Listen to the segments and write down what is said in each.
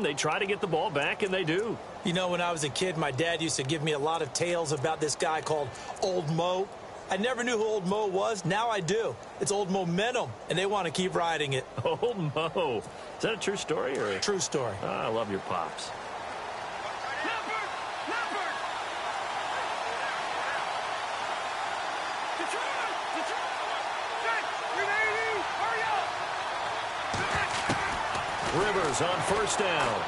they try to get the ball back, and they do. You know, when I was a kid, my dad used to give me a lot of tales about this guy called Old Mo. I never knew who Old Mo was. Now I do. It's Old Momentum, and they want to keep riding it. Old Mo. Is that a true story? Or? True story. Oh, I love your pops. Rivers on first down.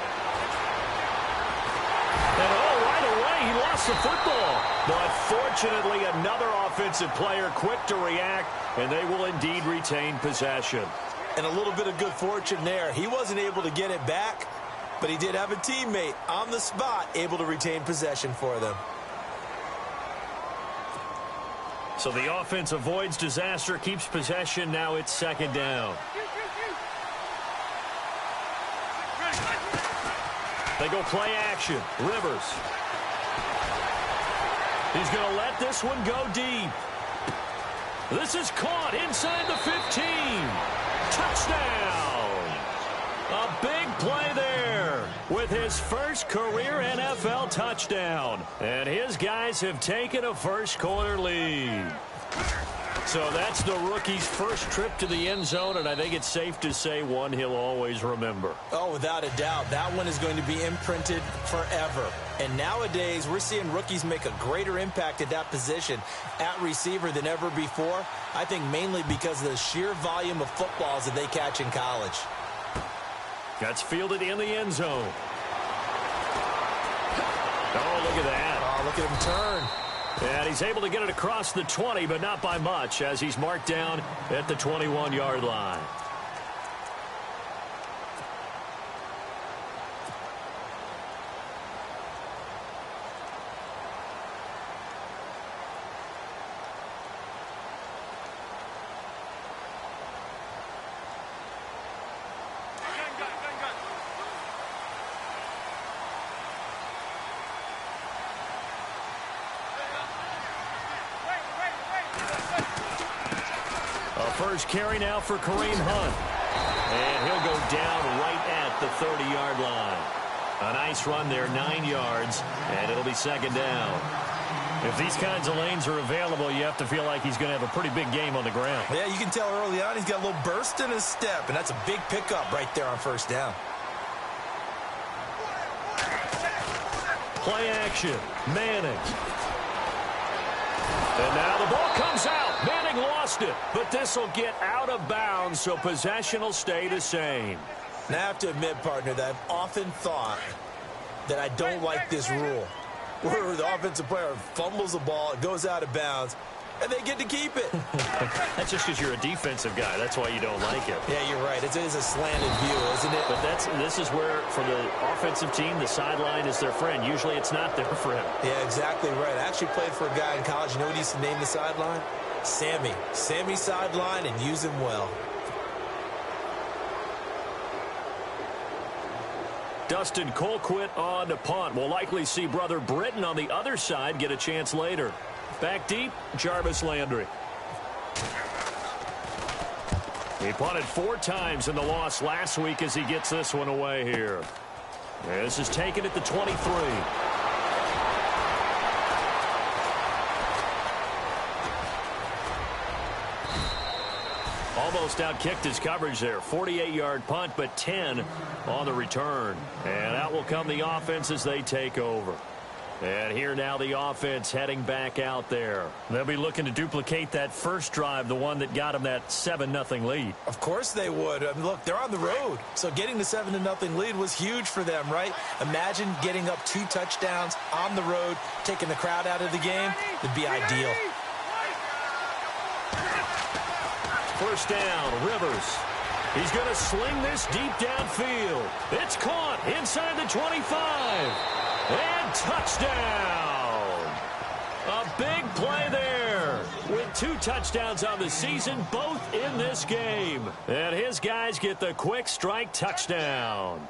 And right away, he lost the football. But fortunately, another offensive player quick to react, and they will indeed retain possession. And a little bit of good fortune there. He wasn't able to get it back, but he did have a teammate on the spot able to retain possession for them. So the offense avoids disaster, keeps possession. Now it's second down. They go play action. Rivers. He's going to let this one go deep. This is caught inside the 15. Touchdown. A big play there with his first career NFL touchdown. And his guys have taken a first-quarter lead. So that's the rookie's first trip to the end zone, and I think it's safe to say one he'll always remember. Oh, without a doubt. That one is going to be imprinted forever. And nowadays, we're seeing rookies make a greater impact at that position at receiver than ever before. I think mainly because of the sheer volume of footballs that they catch in college. That's fielded in the end zone. Oh, look at that. Oh, look at him turn. And he's able to get it across the 20, but not by much, as he's marked down at the 21-yard line. First carry now for Kareem Hunt. And he'll go down right at the 30-yard line. A nice run there, 9 yards, and it'll be second down. If these kinds of lanes are available, you have to feel like he's going to have a pretty big game on the ground. Yeah, you can tell early on he's got a little burst in his step, and that's a big pickup right there on first down. Play action. Manning. And now the ball comes out. Manning lost it, but this will get out of bounds, so possession will stay the same. Now, I have to admit, partner, that I've often thought that I don't like this rule, where the offensive player fumbles the ball, it goes out of bounds, and they get to keep it. That's just because you're a defensive guy. That's why you don't like it. Yeah, you're right. It is a slanted view, isn't it? But this is where, for the offensive team, the sideline is their friend. Usually it's not their friend. Yeah, exactly right. I actually played for a guy in college. You know what he used to name the sideline? Sammy. Sammy sideline, and use him well. Dustin Colquitt on to punt. We'll likely see brother Britton on the other side get a chance later. Back deep, Jarvis Landry. He punted 4 times in the loss last week as he gets this one away here. This is taken at the 23. Almost outkicked his coverage there. 48-yard punt, but 10 on the return. And out will come the offense as they take over. And here now the offense heading back out there. They'll be looking to duplicate that first drive, the one that got them that 7-0 lead. Of course they would. I mean, look, they're on the road. So getting the 7-0 lead was huge for them, right? Imagine getting up 2 touchdowns on the road, taking the crowd out of the game. It'd be ideal. First down, Rivers. He's going to sling this deep downfield. It's caught inside the 25. And touchdown! A big play there with 2 touchdowns on the season, both in this game. And his guys get the quick strike touchdown.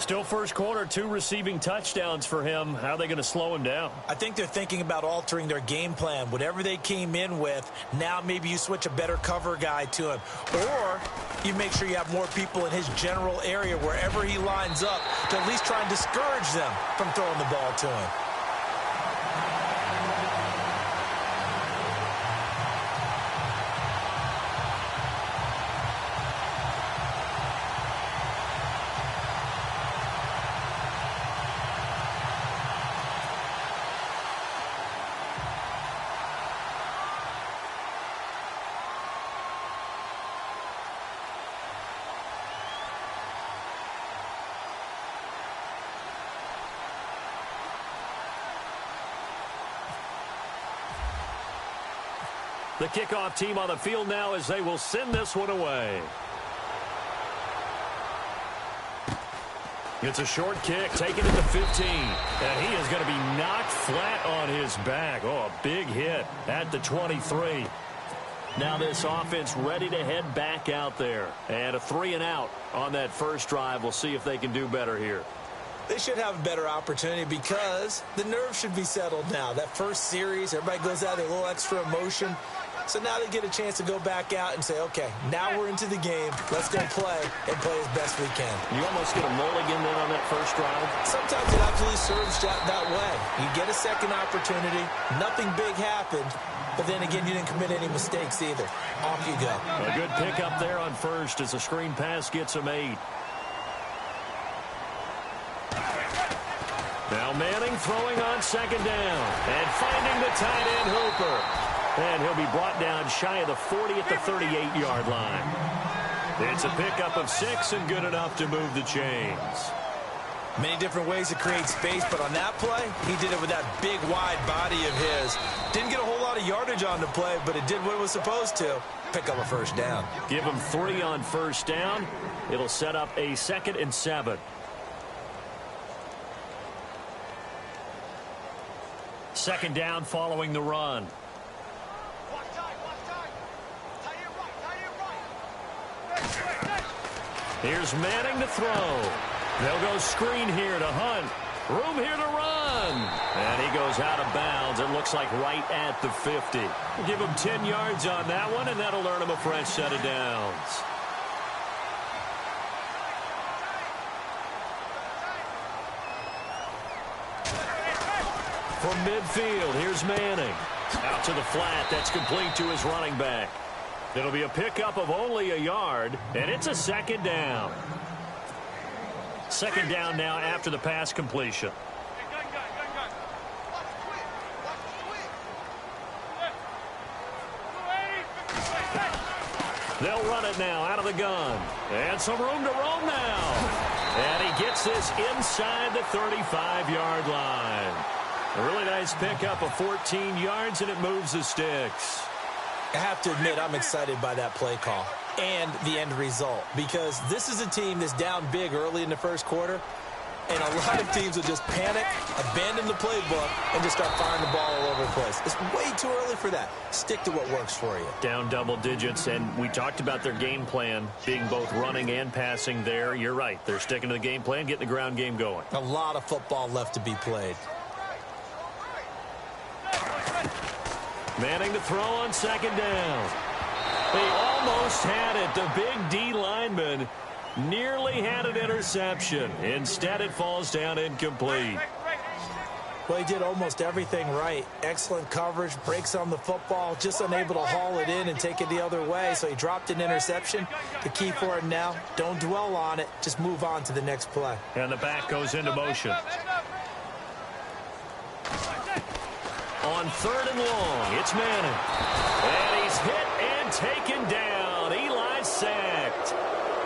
Still first quarter, 2 receiving touchdowns for him. How are they going to slow him down? I think they're thinking about altering their game plan. Whatever they came in with, now maybe you switch a better cover guy to him. Or you make sure you have more people in his general area wherever he lines up to at least try and discourage them from throwing the ball to him. The kickoff team on the field now as they will send this one away. It's a short kick, taken at the 15. And he is going to be knocked flat on his back. Oh, a big hit at the 23. Now this offense ready to head back out there. And a 3-and-out on that first drive. We'll see if they can do better here. They should have a better opportunity because the nerves should be settled now. That first series, everybody goes out with a little extra emotion. So now they get a chance to go back out and say, okay, now we're into the game. Let's go play and play as best we can. You almost get a mulligan then on that first drive. Sometimes it absolutely serves that way. You get a second opportunity. Nothing big happened. But then again, you didn't commit any mistakes either. Off you go. A good pickup there on first as the screen pass gets him 8. Now Manning throwing on second down and finding the tight end Hooper. And he'll be brought down shy of the 40 at the 38-yard line. It's a pickup of 6 and good enough to move the chains. Many different ways to create space, but on that play, he did it with that big, wide body of his. Didn't get a whole lot of yardage on the play, but it did what it was supposed to. Pick up a first down. Give him 3 on first down. It'll set up a 2nd and 7. Second down following the run. Here's Manning to throw. They'll go screen here to Hunt. Room here to run. And he goes out of bounds. It looks like right at the 50. Give him 10 yards on that one, and that'll earn him a fresh set of downs. From midfield, here's Manning. Out to the flat. That's complete to his running back. It'll be a pickup of only a yard, and it's a second down. Second down now after the pass completion. They'll run it now out of the gun. And some room to roam now. And he gets this inside the 35-yard line. A really nice pickup of 14 yards, and it moves the sticks. I have to admit, I'm excited by that play call and the end result because this is a team that's down big early in the first quarter, and a lot of teams will just panic, abandon the playbook, and just start firing the ball all over the place. It's way too early for that. Stick to what works for you. Down double digits, and we talked about their game plan being both running and passing there. You're right. They're sticking to the game plan, getting the ground game going. A lot of football left to be played. Manning to throw on second down. They almost had it. The big D lineman nearly had an interception. Instead, it falls down incomplete. Well, he did almost everything right. Excellent coverage, breaks on the football, just unable to haul it in and take it the other way. So he dropped an interception. The key for him now, don't dwell on it. Just move on to the next play. And the back goes into motion. On third and long, it's Manning. And he's hit and taken down. Eli sacked.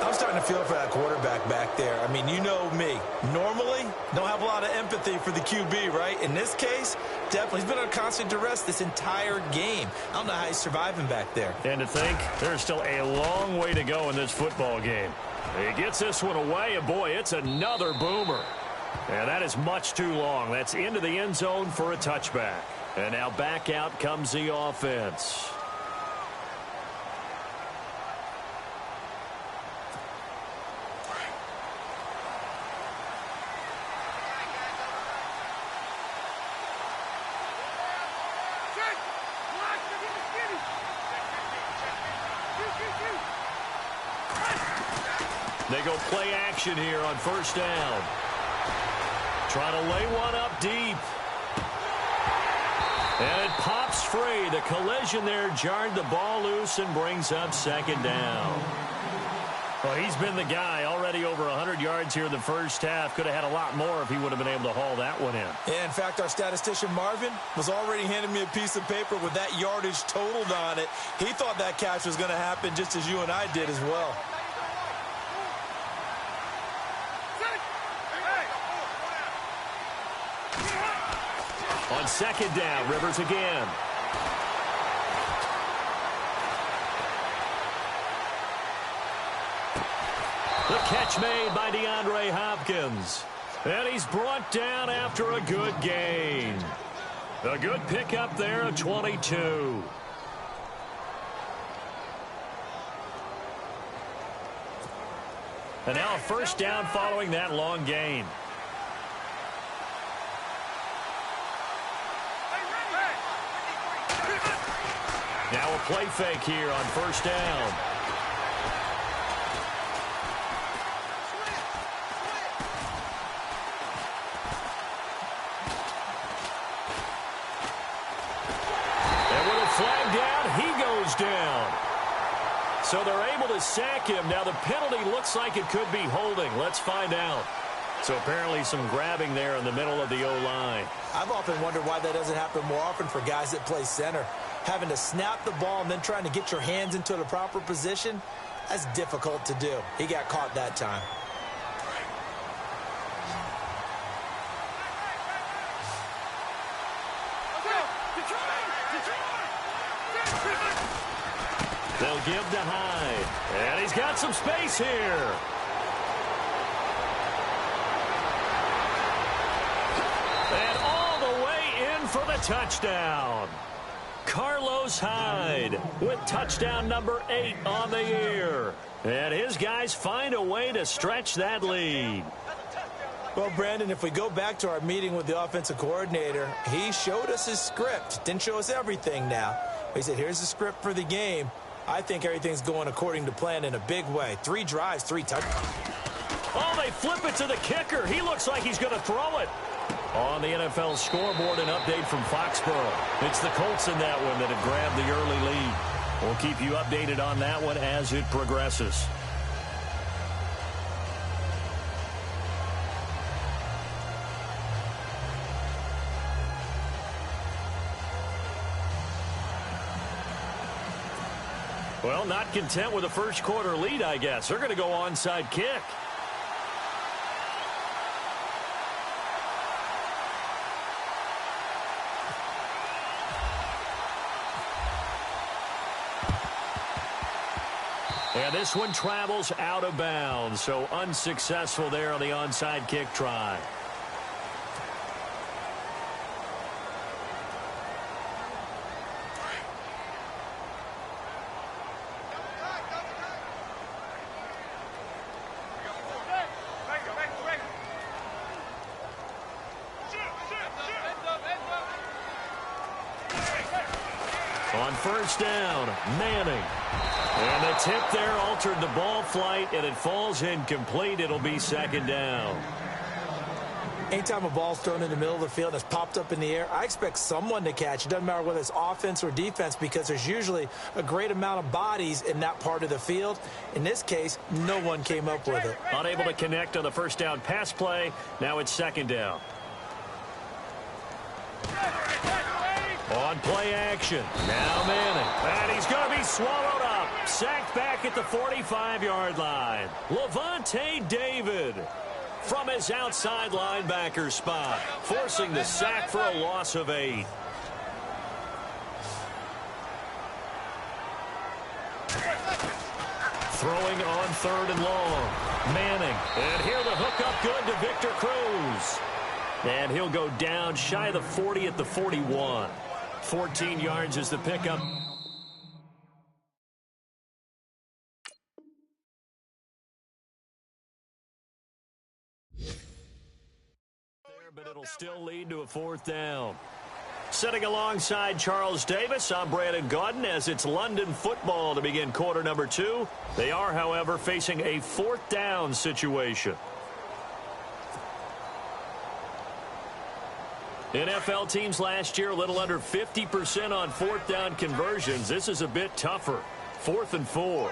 I'm starting to feel for that quarterback back there. I mean, you know me. Normally, don't have a lot of empathy for the QB, right? In this case, definitely. He's been on constant duress this entire game. I don't know how he's surviving back there. And to think, there's still a long way to go in this football game. He gets this one away, and boy, it's another boomer. And that is much too long. That's into the end zone for a touchback. And now back out comes the offense. go play action here on first down. Trying to lay one up deep. And it pops free. The collision there jarred the ball loose and brings up second down. Well, he's been the guy already over 100 yards here in the first half. Could have had a lot more if he would have been able to haul that one in. Yeah, in fact, our statistician Marvin was already handing me a piece of paper with that yardage totaled on it. He thought that catch was going to happen just as you and I did as well. On second down, Rivers again. The catch made by DeAndre Hopkins. And he's brought down after a good gain. A good pickup there of 22. And now a first down following that long gain. Now a play fake here on first down. And with a flag down, he goes down. So they're able to sack him. Now the penalty looks like it could be holding. Let's find out. So apparently some grabbing there in the middle of the O-line. I've often wondered why that doesn't happen more often for guys that play center. Having to snap the ball and then trying to get your hands into the proper position, that's difficult to do. He got caught that time. They'll give to Hyde. And he's got some space here. And all the way in for the touchdown. Carlos Hyde with touchdown number 8 on the year. And his guys find a way to stretch that lead. Well, Brandon, if we go back to our meeting with the offensive coordinator, he showed us his script. Didn't show us everything now. He said, here's the script for the game. I think everything's going according to plan in a big way. 3 drives, 3 touchdowns. Oh, they flip it to the kicker. He looks like he's going to throw it. On the NFL scoreboard, an update from Foxborough. It's the Colts in that one that have grabbed the early lead. We'll keep you updated on that one as it progresses. Well, not content with a first quarter lead, I guess. They're going to go onside kick. And this one travels out of bounds, so unsuccessful there on the onside kick try. On first down, Manning. And the tip there altered the ball flight, and it falls incomplete. It'll be second down. Anytime a ball's thrown in the middle of the field and it's popped up in the air, I expect someone to catch. It doesn't matter whether it's offense or defense because there's usually a great amount of bodies in that part of the field. In this case, no one came up with it. Unable to connect on the first down pass play. Now it's second down. On play action. Now Manning. And he's going to be swallowed up. Sacked back at the 45-yard line. Lavonte David from his outside linebacker spot, forcing the sack for a loss of 8. Throwing on third and long. Manning. And here the hook up good to Victor Cruz. And he'll go down shy of the 40 at the 41. 14 yards is the pickup. But it'll still lead to a fourth down. Sitting alongside Charles Davis, I'm Brandon Gaudin as it's London football to begin quarter number 2. They are, however, facing a 4th down situation. NFL teams last year a little under 50% on 4th down conversions. This is a bit tougher. 4th and 4.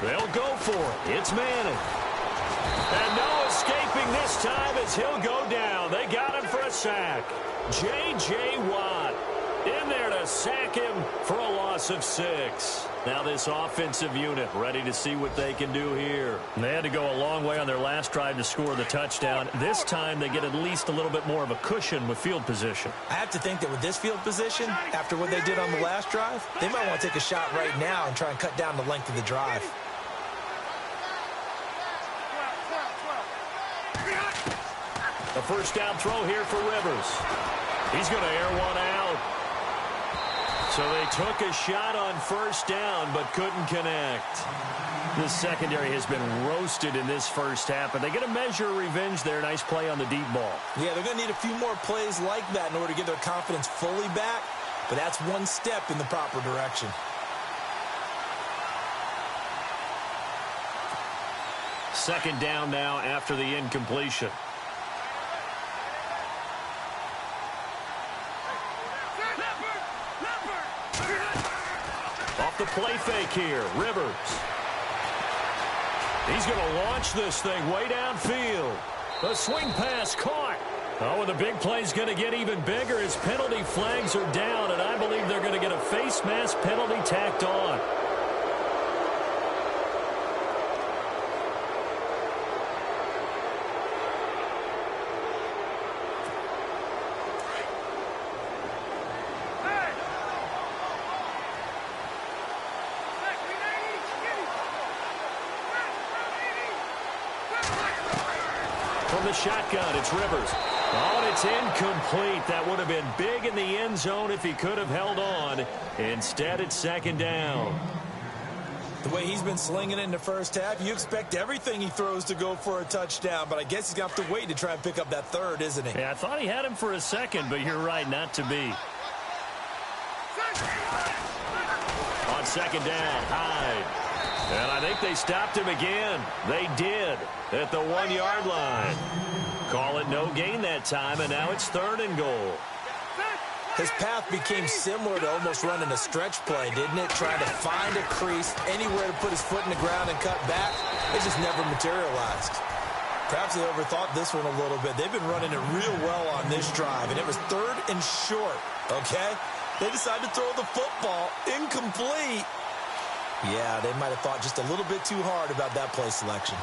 They'll go for it. It's Manning. And no escaping this time as he'll go down. They got him for a sack. J.J. Watt in there to sack him for a loss of 6. Now this offensive unit ready to see what they can do here. And they had to go a long way on their last drive to score the touchdown. This time they get at least a little bit more of a cushion with field position. I have to think that with this field position, after what they did on the last drive, they might want to take a shot right now and try and cut down the length of the drive. A first down throw here for Rivers. He's going to air one out. So they took a shot on first down but couldn't connect. The secondary has been roasted in this first half, but they get a measure of revenge there. Nice play on the deep ball. Yeah, they're going to need a few more plays like that in order to get their confidence fully back, but that's one step in the proper direction. Second down now after the incompletion. Off the play fake here, Rivers. He's going to launch this thing way downfield. The swing pass caught. Oh, and the big play's going to get even bigger as penalty flags are down, and I believe they're going to get a face mask penalty tacked on. The shotgun, it's Rivers. Oh, and it's incomplete. That would have been big in the end zone if he could have held on. Instead, it's second down. The way he's been slinging it in the first half, you expect everything he throws to go for a touchdown, but I guess he's going to have to wait to try and pick up that third, isn't he? Yeah, I thought he had him for a second, but you're right, not to be. On second down, Hyde. And I think they stopped him again. They did at the 1-yard line. Call it no gain that time, and now it's 3rd and goal. His path became similar to almost running a stretch play, didn't it? Trying to find a crease, anywhere to put his foot in the ground and cut back. It just never materialized. Perhaps they overthought this one a little bit. They've been running it real well on this drive, and it was 3rd and short, okay? They decided to throw the football incomplete. Yeah, they might have thought just a little bit too hard about that play selection.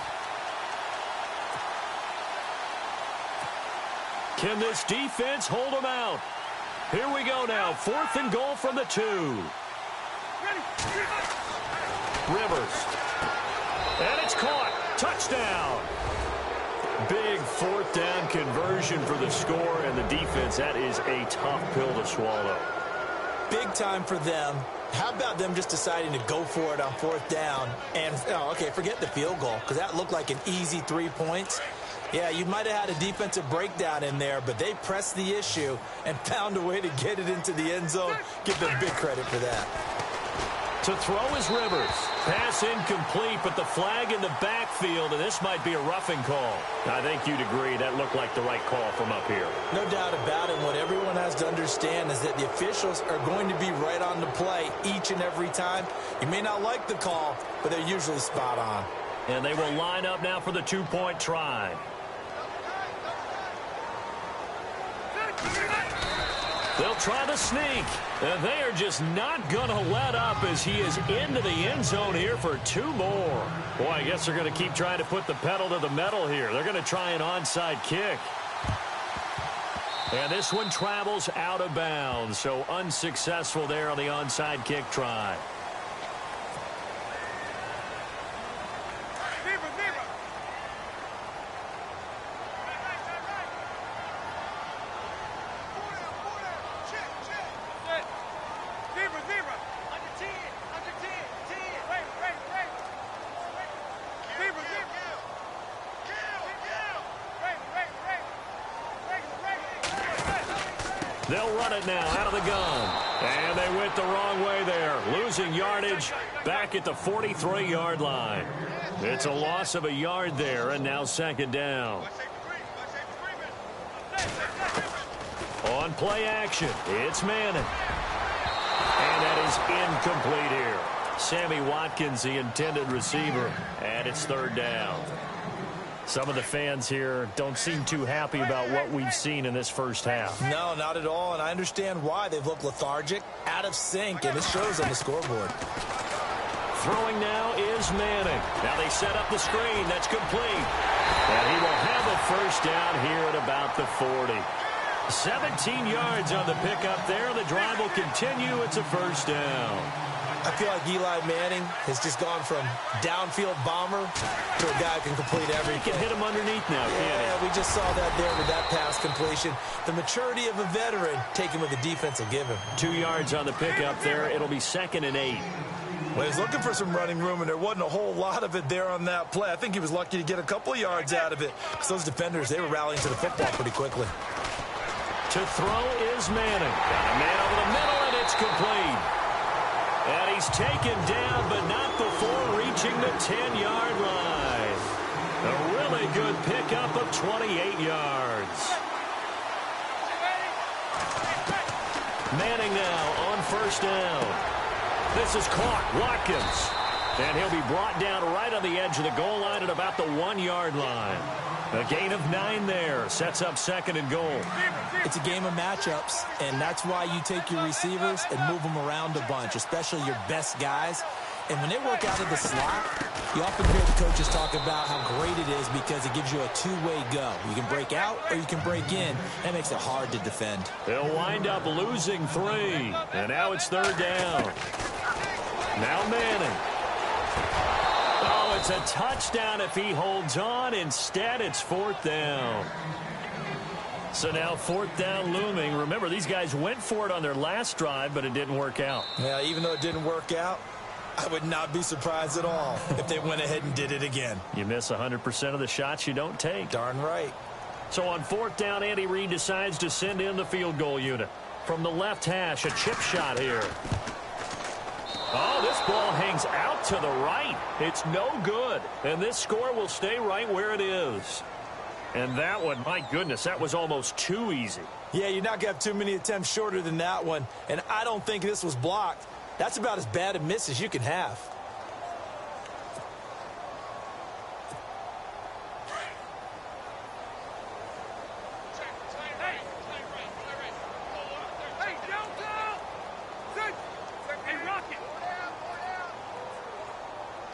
Can this defense hold them out? Here we go now. 4th and goal from the 2. Rivers. And it's caught. Touchdown. Big 4th down conversion for the score and the defense. That is a tough pill to swallow. Big time for them. How about them just deciding to go for it on 4th down? And, okay, forget the field goal, because that looked like an easy 3 points. Yeah, you might have had a defensive breakdown in there, but they pressed the issue and found a way to get it into the end zone. Give them big credit for that. To throw is Rivers. Pass incomplete, but the flag in the backfield, and this might be a roughing call. I think you'd agree that looked like the right call from up here. No doubt about it. What everyone has to understand is that the officials are going to be right on the play each and every time. You may not like the call, but they're usually spot on. And they will line up now for the 2-point try. They'll try the sneak, and they are just not going to let up as he is into the end zone here for 2 more. Boy, I guess they're going to keep trying to put the pedal to the metal here. They're going to try an onside kick. And this one travels out of bounds, so unsuccessful there on the onside kick try. They'll run it now out of the gun. And they went the wrong way there, losing yardage back at the 43-yard line. It's a loss of a yard there, and now second down. On play action, it's Manning. And that is incomplete here. Sammy Watkins, the intended receiver, and it's third down. Some of the fans here don't seem too happy about what we've seen in this first half. No, not at all, and I understand why. They've looked lethargic, out of sync, and it shows on the scoreboard. Throwing now is Manning. Now they set up the screen. That's complete. And he will have a first down here at about the 40. 17 yards on the pickup there. The drive will continue. It's a first down. I feel like Eli Manning has just gone from downfield bomber to a guy who can complete everything. He can hit him underneath now, can't he? Yeah, we just saw that there with that pass completion. The maturity of a veteran taken with the defense will give him. 2 yards on the pickup there. It'll be 2nd and 8. Well, he's looking for some running room, and there wasn't a whole lot of it there on that play. I think he was lucky to get a couple of yards out of it. Because those defenders, they were rallying to the football pretty quickly. To throw is Manning. Got a man over the middle, and it's complete. And he's taken down, but not before reaching the 10-yard line. A really good pickup of 28 yards. Manning now on first down. This is caught. Watkins. And he'll be brought down right on the edge of the goal line at about the 1-yard line. A gain of 9 there. Sets up 2nd and goal. It's a game of matchups, and that's why you take your receivers and move them around a bunch, especially your best guys. And when they work out of the slot, you often hear the coaches talk about how great it is because it gives you a two-way go. You can break out or you can break in. That makes it hard to defend. They'll wind up losing 3. And now it's third down. Now Manning. Oh, it's a touchdown if he holds on. Instead, it's 4th down. So now 4th down looming. Remember, these guys went for it on their last drive, but it didn't work out. Yeah, even though it didn't work out, I would not be surprised at all if they went ahead and did it again. You miss 100% of the shots you don't take. Darn right. So on 4th down, Andy Reid decides to send in the field goal unit. From the left hash, a chip shot here. Oh, this ball hangs out to the right. It's no good. And this score will stay right where it is. And that one, my goodness, that was almost too easy. Yeah, you're not going to have too many attempts shorter than that one. And I don't think this was blocked. That's about as bad a miss as you can have.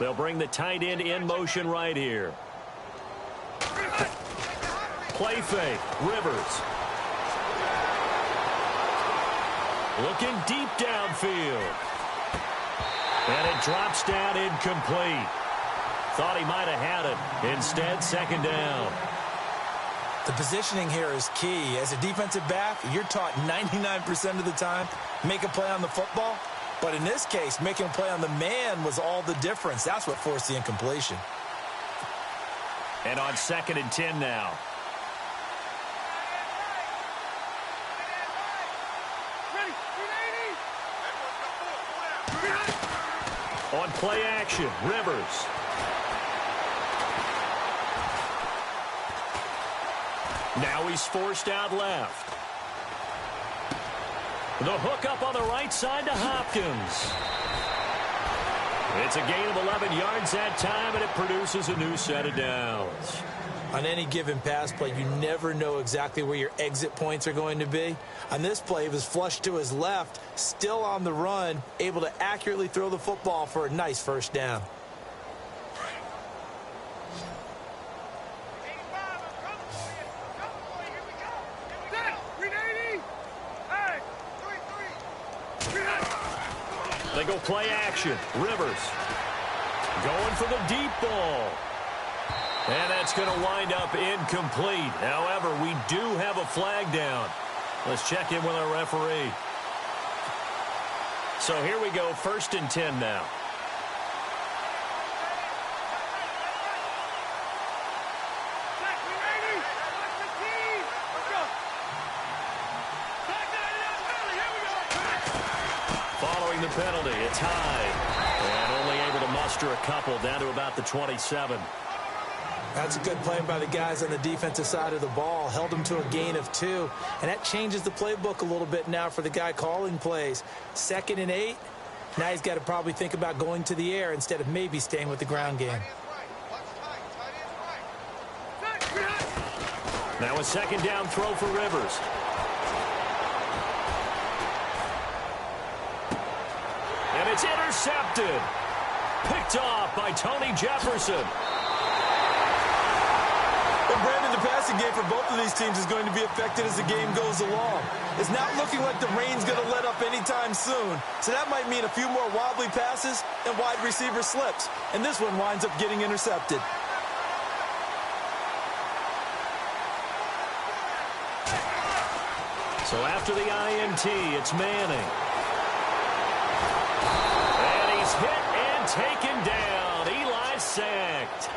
They'll bring the tight end in motion right here. Play fake. Rivers. Looking deep downfield. And it drops down incomplete. Thought he might have had it. Instead, second down. The positioning here is key. As a defensive back, you're taught 99% of the time, make a play on the football. But in this case, making a play on the man was all the difference. That's what forced the incompletion. And on 2nd and 10 now. On play action, Rivers. Now he's forced out left. The hook up on the right side to Hopkins. It's a gain of 11 yards that time, and it produces a new set of downs. On any given pass play, you never know exactly where your exit points are going to be. On this play, he was flushed to his left, still on the run, able to accurately throw the football for a nice first down. They go play action. Rivers going for the deep ball. And that's going to wind up incomplete. However, we do have a flag down. Let's check in with our referee. So here we go, 1st and 10 now. avoiding the penalty. It's high. And only able to muster a couple down to about the 27. That's a good play by the guys on the defensive side of the ball. Held them to a gain of 2. And that changes the playbook a little bit now for the guy calling plays. 2nd and 8. Now he's got to probably think about going to the air instead of maybe staying with the ground game. Now a 2nd down throw for Rivers. And it's intercepted. Picked off by Tony Jefferson. And Brandon, the passing game for both of these teams is going to be affected as the game goes along. It's not looking like the rain's going to let up anytime soon. So that might mean a few more wobbly passes and wide receiver slips. And this one winds up getting intercepted. So after the INT, it's Manning. And he's hit and taken down. Eli sacked.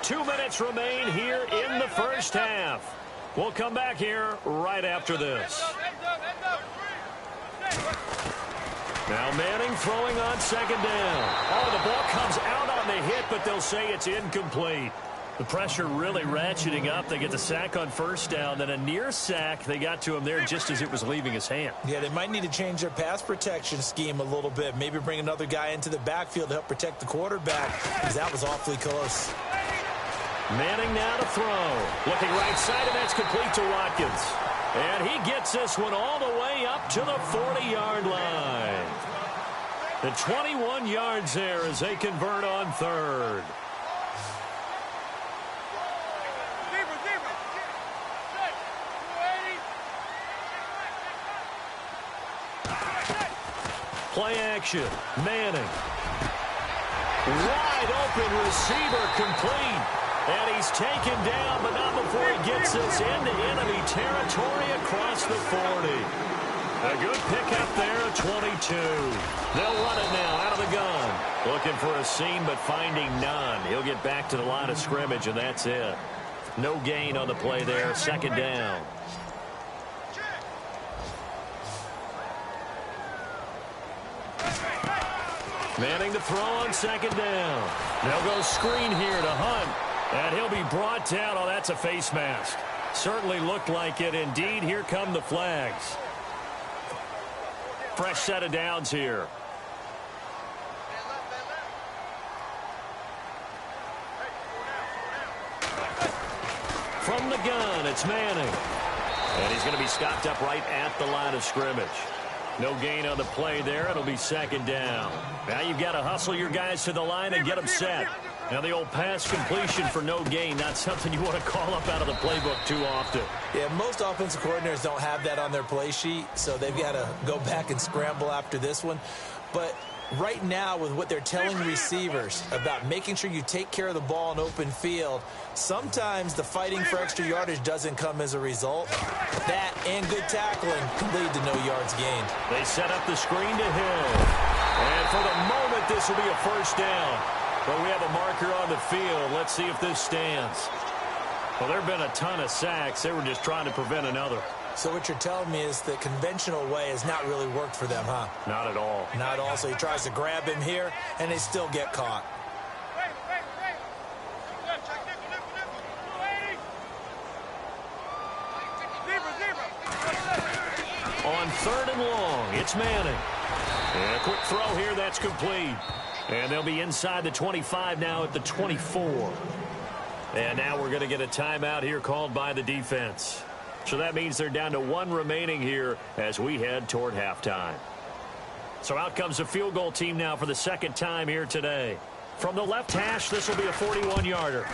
2 minutes remain here in the first half. We'll come back here right after this. Now Manning throwing on 2nd down. Oh, the ball comes out on the hit, but they'll say it's incomplete. The pressure really ratcheting up. They get the sack on 1st down. Then a near sack. They got to him there just as it was leaving his hand. Yeah, they might need to change their pass protection scheme a little bit. Maybe bring another guy into the backfield to help protect the quarterback, because that was awfully close. Manning now to throw. Looking right side, and that's complete to Watkins. And he gets this one all the way up to the 40-yard line. The 21 yards there as they convert on 3rd. Play action. Manning. Wide open receiver complete. And he's taken down, but not before he gets this into enemy territory across the 40. A good pickup there at 22. They'll run it now out of the gun. Looking for a seam, but finding none. He'll get back to the line of scrimmage, and that's it. No gain on the play there. 2nd down. Manning to throw on 2nd down. They'll go screen here to Hunt. And he'll be brought down. Oh, that's a face mask. Certainly looked like it. Indeed, here come the flags. Fresh set of downs here. From the gun, it's Manning. And he's going to be stopped up right at the line of scrimmage. No gain on the play there. It'll be 2nd down. Now you've got to hustle your guys to the line and get them set. Now the old pass completion for no gain, not something you want to call up out of the playbook too often. Yeah, most offensive coordinators don't have that on their play sheet, so they've got to go back and scramble after this one. But right now, with what they're telling receivers about making sure you take care of the ball in open field, sometimes the fighting for extra yardage doesn't come as a result. That and good tackling can lead to no yards gained. They set up the screen to Hill. And for the moment, this will be a 1st down. But we have a marker on the field. Let's see if this stands. Well, there have been a ton of sacks. They were just trying to prevent another. So what you're telling me is the conventional way has not really worked for them, huh? Not at all. Not at all. So he tries to grab him here, and they still get caught. On 3rd and long, it's Manning. And a quick throw here, that's complete. And they'll be inside the 25 now at the 24. And now we're going to get a timeout here called by the defense. So that means they're down to 1 remaining here as we head toward halftime. So out comes the field goal team now for the 2nd time here today. From the left hash, this will be a 41-yarder.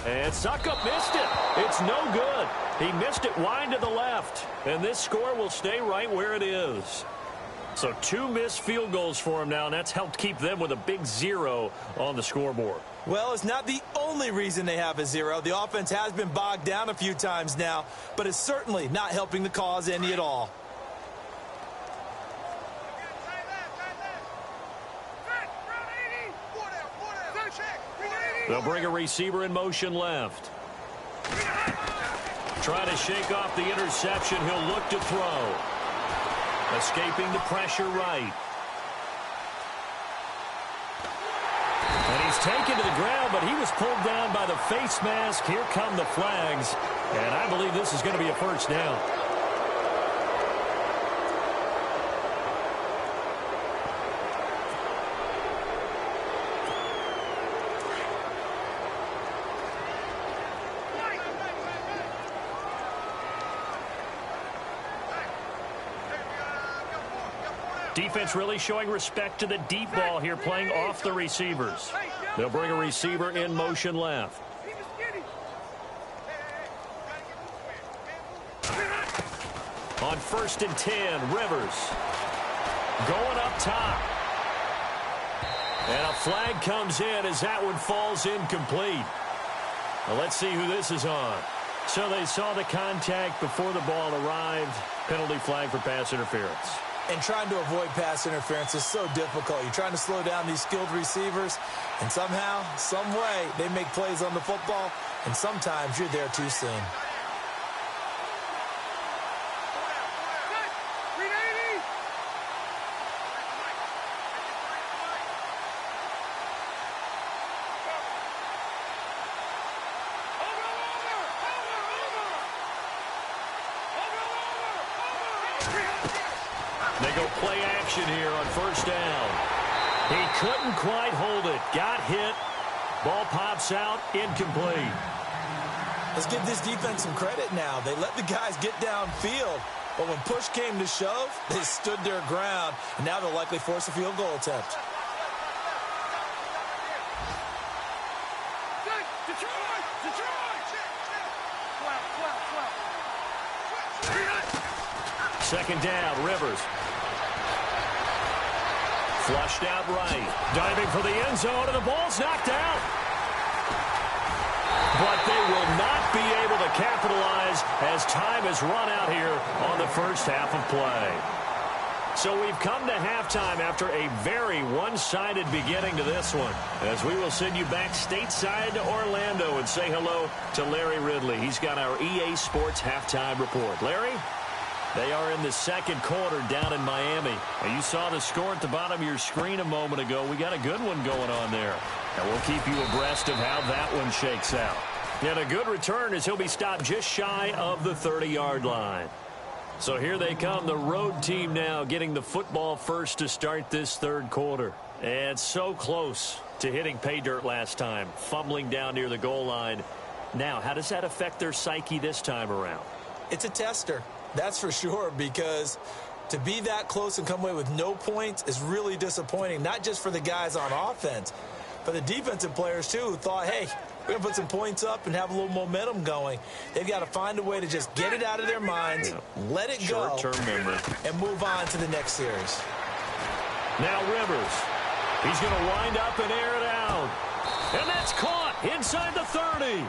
And Succop missed it. It's no good. He missed it wide to the left. And this score will stay right where it is. So 2 missed field goals for him now, and that's helped keep them with a big 0 on the scoreboard. Well, it's not the only reason they have a 0. The offense has been bogged down a few times now, but it's certainly not helping the cause any at all. They'll bring a receiver in motion left. Trying to shake off the interception. He'll look to throw. Escaping the pressure right. And he's taken to the ground, but he was pulled down by the face mask. Here come the flags. And I believe this is going to be a first down. Defense really showing respect to the deep ball here, playing off the receivers. They'll bring a receiver in motion left. On 1st and 10, Rivers going up top. And a flag comes in as that one falls incomplete. Well, let's see who this is on. So they saw the contact before the ball arrived. Penalty flag for pass interference. And trying to avoid pass interference is so difficult. You're trying to slow down these skilled receivers, and somehow, some way, they make plays on the football, and sometimes you're there too soon. They go play action here on 1st down. He couldn't quite hold it. Got hit. Ball pops out. Incomplete. Let's give this defense some credit now. They let the guys get downfield. But when push came to shove, they stood their ground. And now they'll likely force a field goal attempt. Second down, Rivers. Flushed out right. Diving for the end zone, and the ball's knocked out. But they will not be able to capitalize as time has run out here on the first half of play. So we've come to halftime after a very one-sided beginning to this one, as we will send you back stateside to Orlando and say hello to Larry Ridley. He's got our EA Sports halftime report. Larry? They are in the second quarter down in Miami. And you saw the score at the bottom of your screen a moment ago. We got a good one going on there. And we'll keep you abreast of how that one shakes out. And a good return as he'll be stopped just shy of the 30-yard line. So here they come, the road team now getting the football first to start this third quarter. And so close to hitting pay dirt last time, fumbling down near the goal line. Now, how does that affect their psyche this time around? It's a tester. That's for sure, because to be that close and come away with no points is really disappointing, not just for the guys on offense, but the defensive players, too, who thought, hey, we're going to put some points up and have a little momentum going. They've got to find a way to just get it out of their minds, let it go, short-term memory, and move on to the next series. Now Rivers. He's going to wind up and air it out. And that's caught inside the 30.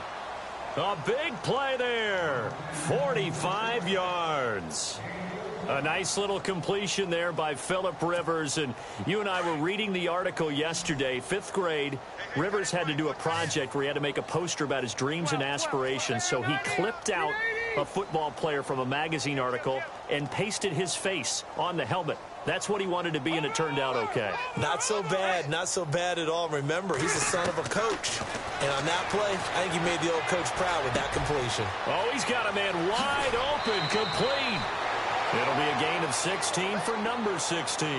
A big play there. 45 yards. A nice little completion there by Phillip Rivers. And you and I were reading the article yesterday, 5th grade. Rivers had to do a project where he had to make a poster about his dreams and aspirations. So he clipped out a football player from a magazine article and pasted his face on the helmet. That's what he wanted to be, and it turned out okay. Not so bad. Not so bad at all. Remember, he's the son of a coach. And on that play, I think he made the old coach proud with that completion. Oh, he's got a man wide open, complete. It'll be a gain of 16 for number 16.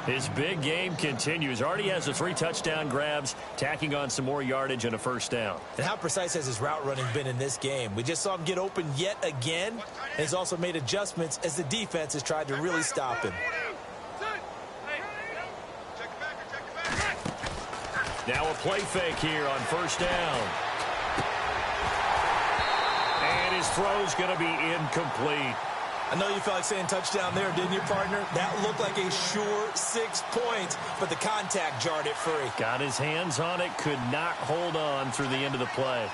His big game continues. Already has the 3 touchdown grabs, tacking on some more yardage and a first down. And how precise has his route running been in this game? We just saw him get open yet again. And he's also made adjustments as the defense has tried to really stop him. Now a play fake here on first down. And his throw's going to be incomplete. I know you felt like saying touchdown there, didn't you, partner? That looked like a sure 6 points, but the contact jarred it free. Got his hands on it, could not hold on through the end of the play.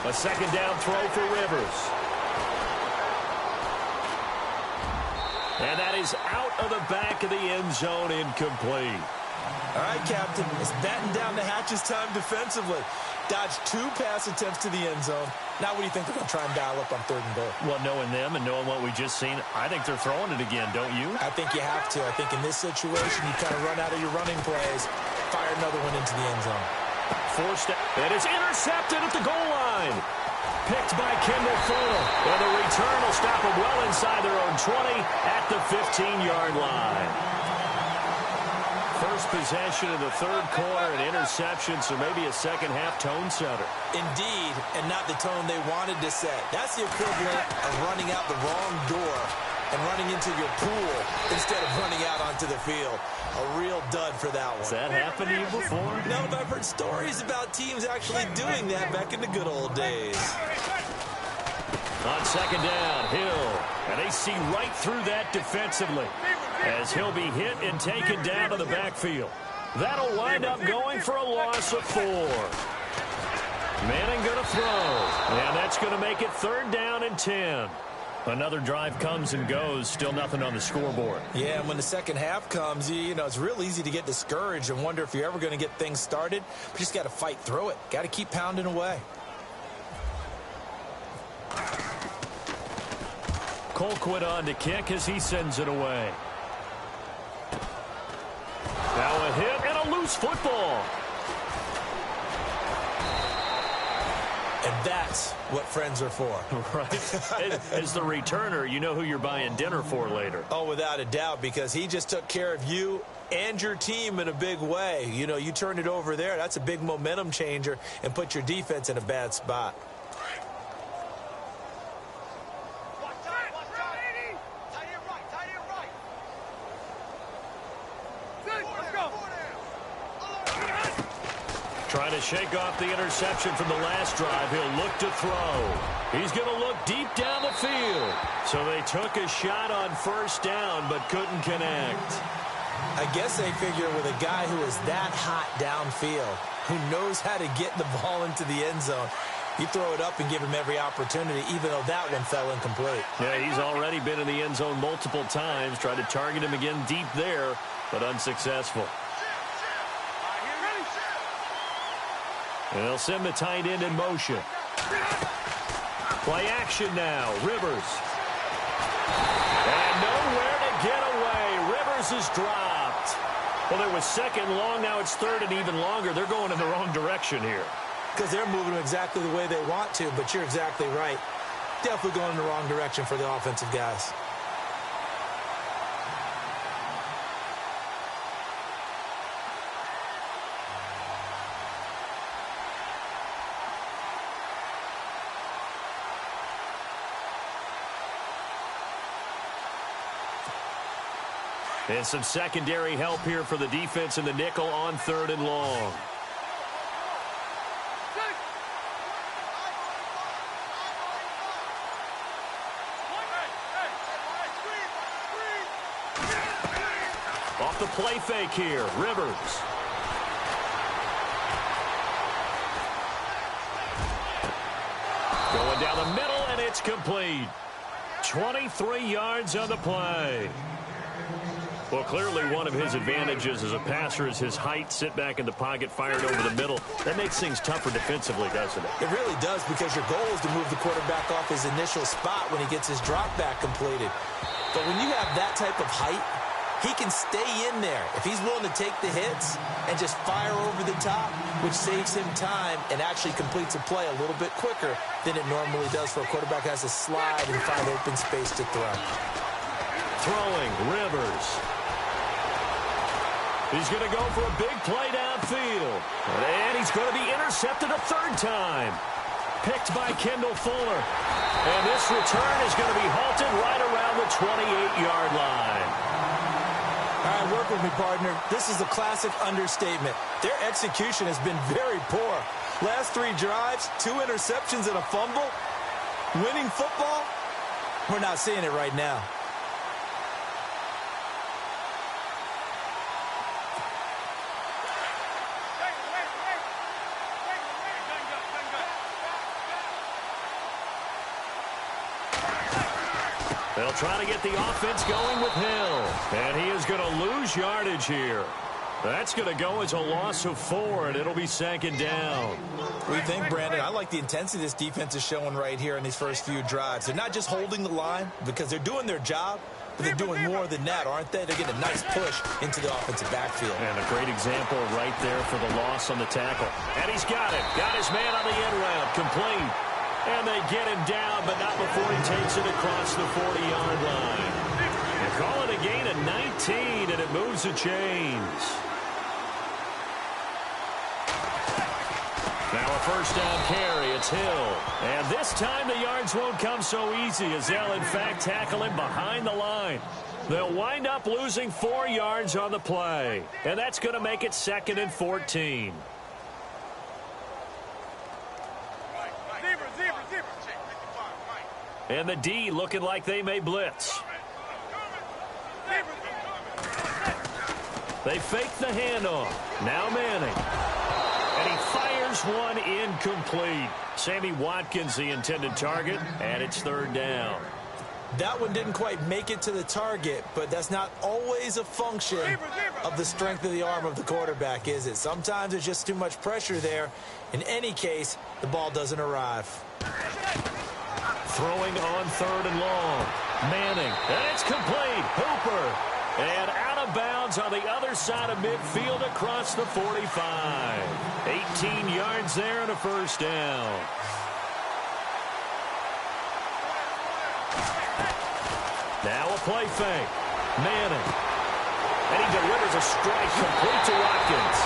A second down throw for Rivers. And that is out of the back of the end zone, incomplete. All right, Captain, it's batten down the hatches time defensively. Dodged 2 pass attempts to the end zone. Now what do you think they're going to try and dial up on 3rd and goal? Well, knowing them and knowing what we just seen, I think they're throwing it again, don't you? I think you have to. I think in this situation, you kind of run out of your running plays, fire another one into the end zone. Forced it. It is intercepted at the goal line. Picked by Kendall Fuller. And the return will stop them well inside their own 20 at the 15-yard line. First possession of the 3rd quarter, an interception, so maybe a second-half tone setter. Indeed, and not the tone they wanted to set. That's the equivalent of running out the wrong door and running into your pool instead of running out onto the field. A real dud for that one. Has that happened to you before? No, but I've heard stories about teams actually doing that back in the good old days. On 2nd down, Hill. And they see right through that defensively as he'll be hit and taken down to the backfield. That'll wind up going for a loss of 4. Manning going to throw. And that's going to make it 3rd down and 10. Another drive comes and goes. Still nothing on the scoreboard. Yeah, and when the second half comes, you know, it's real easy to get discouraged and wonder if you're ever going to get things started. But you just got to fight through it. Got to keep pounding away. Colquitt on to kick as he sends it away. Now a hit and a loose football. And that's what friends are for. Right. As the returner, you know who you're buying dinner for later. Oh, without a doubt, because he just took care of you and your team in a big way. You know, you turned it over there. That's a big momentum changer and put your defense in a bad spot. Trying to shake off the interception from the last drive. He'll look to throw. He's going to look deep down the field. So they took a shot on 1st down but couldn't connect. I guess they figure with a guy who is that hot downfield, who knows how to get the ball into the end zone, you throw it up and give him every opportunity, even though that one fell incomplete. Yeah, he's already been in the end zone multiple times. Tried to target him again deep there, but unsuccessful. And they'll send the tight end in motion. Play action now. Rivers. And nowhere to get away. Rivers is dropped. Well, it was 2nd long. Now it's 3rd and even longer. They're going in the wrong direction here. Because they're moving exactly the way they want to, but you're exactly right. Definitely going in the wrong direction for the offensive guys. And some secondary help here for the defense in the nickel on 3rd and long. Off the play fake here, Rivers. Going down the middle, and it's complete. 23 yards on the play. Well, clearly one of his advantages as a passer is his height. Sit back in the pocket, fired over the middle. That makes things tougher defensively, doesn't it? It really does, because your goal is to move the quarterback off his initial spot when he gets his drop back completed. But when you have that type of height, he can stay in there if he's willing to take the hits and just fire over the top, which saves him time and actually completes a play a little bit quicker than it normally does for a quarterback who has to slide and find open space to throw. Throwing, Rivers. He's going to go for a big play downfield. And he's going to be intercepted a 3rd time. Picked by Kendall Fuller. And this return is going to be halted right around the 28-yard line. All right, work with me, partner. This is a classic understatement. Their execution has been very poor. Last 3 drives, 2 interceptions and a fumble. Winning football? We're not seeing it right now. They'll try to get the offense going with Hill. And he is going to lose yardage here. That's going to go as a loss of 4, and it'll be second down. What do you think, Brandon? I like the intensity this defense is showing right here in these first few drives. They're not just holding the line because they're doing their job, but they're doing more than that, aren't they? They're getting a nice push into the offensive backfield. And a great example right there for the loss on the tackle. And he's got it. Got his man on the end route. Complete. And they get him down, but not before he takes it across the 40-yard line. They call it a gain of 19, and it moves the chains. Now a first down carry. It's Hill. And this time the yards won't come so easy as they'll, in fact, tackle him behind the line. They'll wind up losing 4 yards on the play. And that's going to make it 2nd and 14. And the D looking like they may blitz. They fake the handoff. Now Manning. And he fires one incomplete. Sammy Watkins, the intended target, and it's 3rd down. That one didn't quite make it to the target, but that's not always a function of the strength of the arm of the quarterback, is it? Sometimes there's just too much pressure there. In any case, the ball doesn't arrive. Throwing on 3rd and long. Manning, and it's complete. Hooper, and out of bounds on the other side of midfield across the 45. 18 yards there and a first down. Now a play fake. Manning. And he delivers a strike complete to Watkins.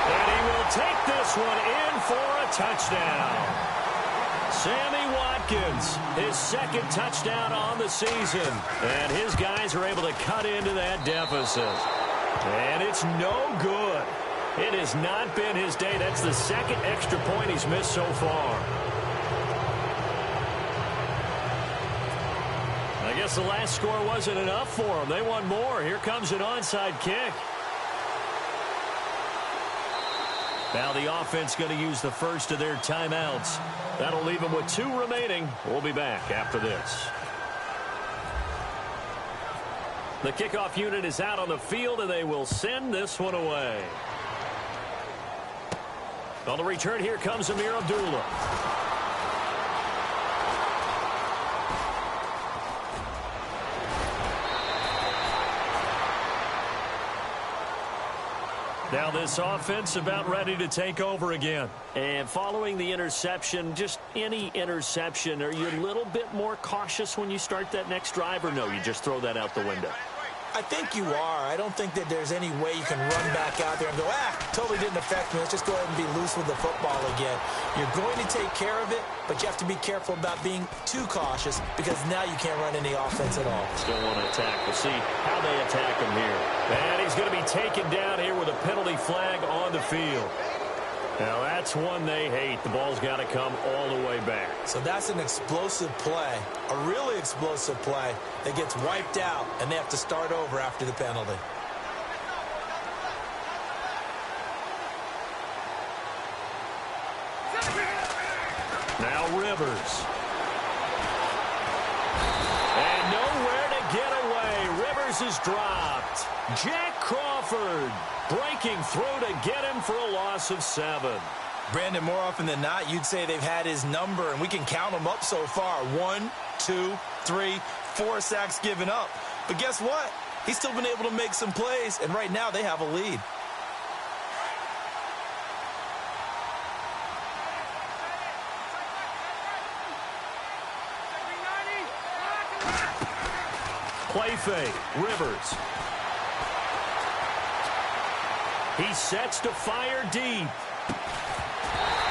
And he will take this one in for a touchdown. Sammy Watkins, his 2nd touchdown on the season. And his guys are able to cut into that deficit. And it's no good. It has not been his day. That's the 2nd extra point he's missed so far. I guess the last score wasn't enough for them. They want more. Here comes an onside kick. Now the offense going to use the first of their timeouts. That'll leave them with 2 remaining. We'll be back after this. The kickoff unit is out on the field, and they will send this one away. On the return, here comes Amir Abdullah. Now this offense about ready to take over again. And following the interception, just any interception, are you a little bit more cautious when you start that next drive, or no, you just throw that out the window? I think you are. I don't think that there's any way you can run back out there and go, totally didn't affect me. Let's just go ahead and be loose with the football again. You're going to take care of it, but you have to be careful about being too cautious because now you can't run any offense at all. Still want to attack. We'll see how they attack him here. And he's going to be taken down here with a penalty flag on the field. Now that's one they hate. The ball's got to come all the way back. So that's an explosive play, a really explosive play that gets wiped out, and they have to start over after the penalty. Now Rivers. And nowhere to get away. Rivers is dropped. Jack Crawford breaking through to get him for a loss of 7. Brandon, more often than not, you'd say they've had his number, and we can count them up so far. 1, 2, 3, 4 sacks given up. But guess what? He's still been able to make some plays, and right now they have a lead. Play fake. Rivers. He sets to fire deep.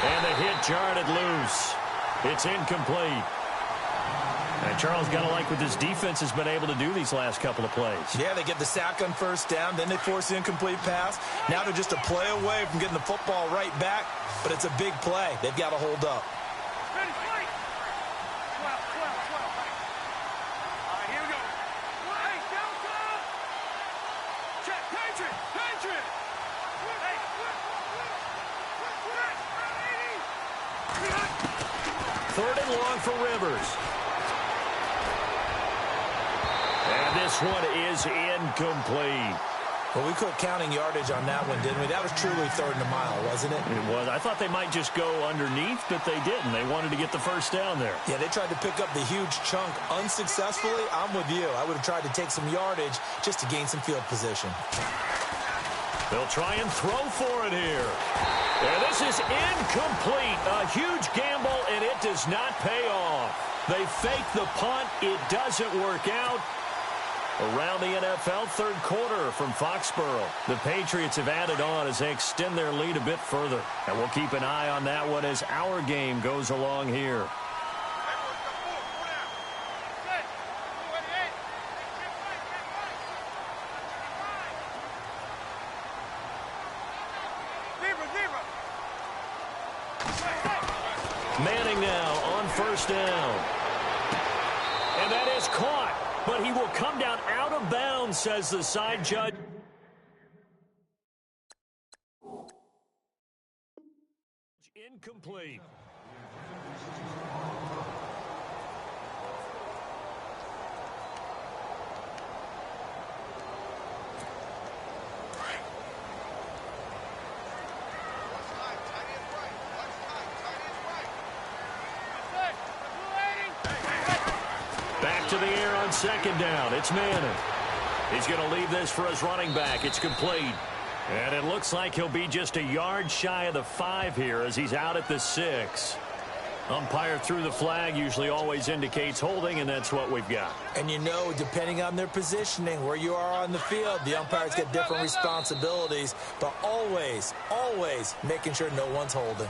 And the hit jarred it loose. It's incomplete. And Charles, got to like what this defense has been able to do these last couple of plays. Yeah, they get the sack on first down, then they force the incomplete pass. Now they're just a play away from getting the football right back, but it's a big play. They've got to hold up. Third and long for Rivers. And this one is incomplete. Well, we quit counting yardage on that one, didn't we? That was truly third and a mile, wasn't it? It was. I thought they might just go underneath, but they didn't. They wanted to get the first down there. Yeah, they tried to pick up the huge chunk unsuccessfully. I'm with you. I would have tried to take some yardage just to gain some field position. They'll try and throw for it here. And this is incomplete. A huge gamble, and it does not pay off. They fake the punt. It doesn't work out. Around the NFL, third quarter from Foxborough. The Patriots have added on as they extend their lead a bit further. And we'll keep an eye on that one as our game goes along here. Manning now on first down. And that is caught. But he will come down out of bounds, says the side judge. Incomplete. Back to the air on second down. It's Manning. He's going to leave this for his running back. It's complete. And it looks like he'll be just a yard shy of the 5 here as he's out at the 6. Umpire threw the flag, usually always indicates holding, and that's what we've got. And you know, depending on their positioning, where you are on the field, the umpires get different responsibilities, but always, always making sure no one's holding.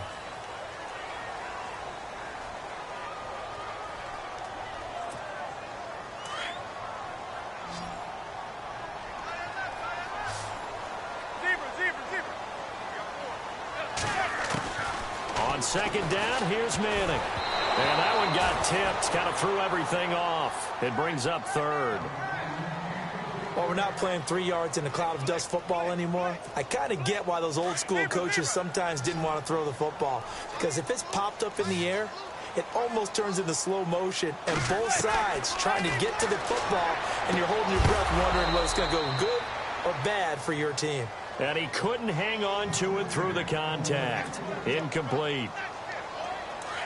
Second down, here's Manning. And that one got tipped, kind of threw everything off. It brings up third. Well, we're not playing 3 yards in a cloud of dust football anymore. I kind of get why those old school coaches sometimes didn't want to throw the football. Because if it's popped up in the air, it almost turns into slow motion. And both sides trying to get to the football, and you're holding your breath wondering whether it's going to go good or bad for your team. And he couldn't hang on to it through the contact. Incomplete.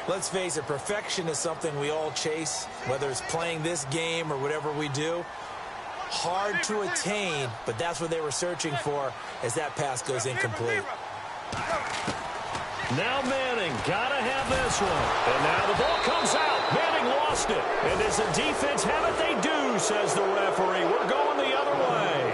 Let's face it, perfection is something we all chase, whether it's playing this game or whatever we do. Hard to attain, but that's what they were searching for as that pass goes incomplete. Now Manning, gotta have this one. And now the ball comes out. Manning lost it. And does the defense have it? They do, says the referee. We're going the other way.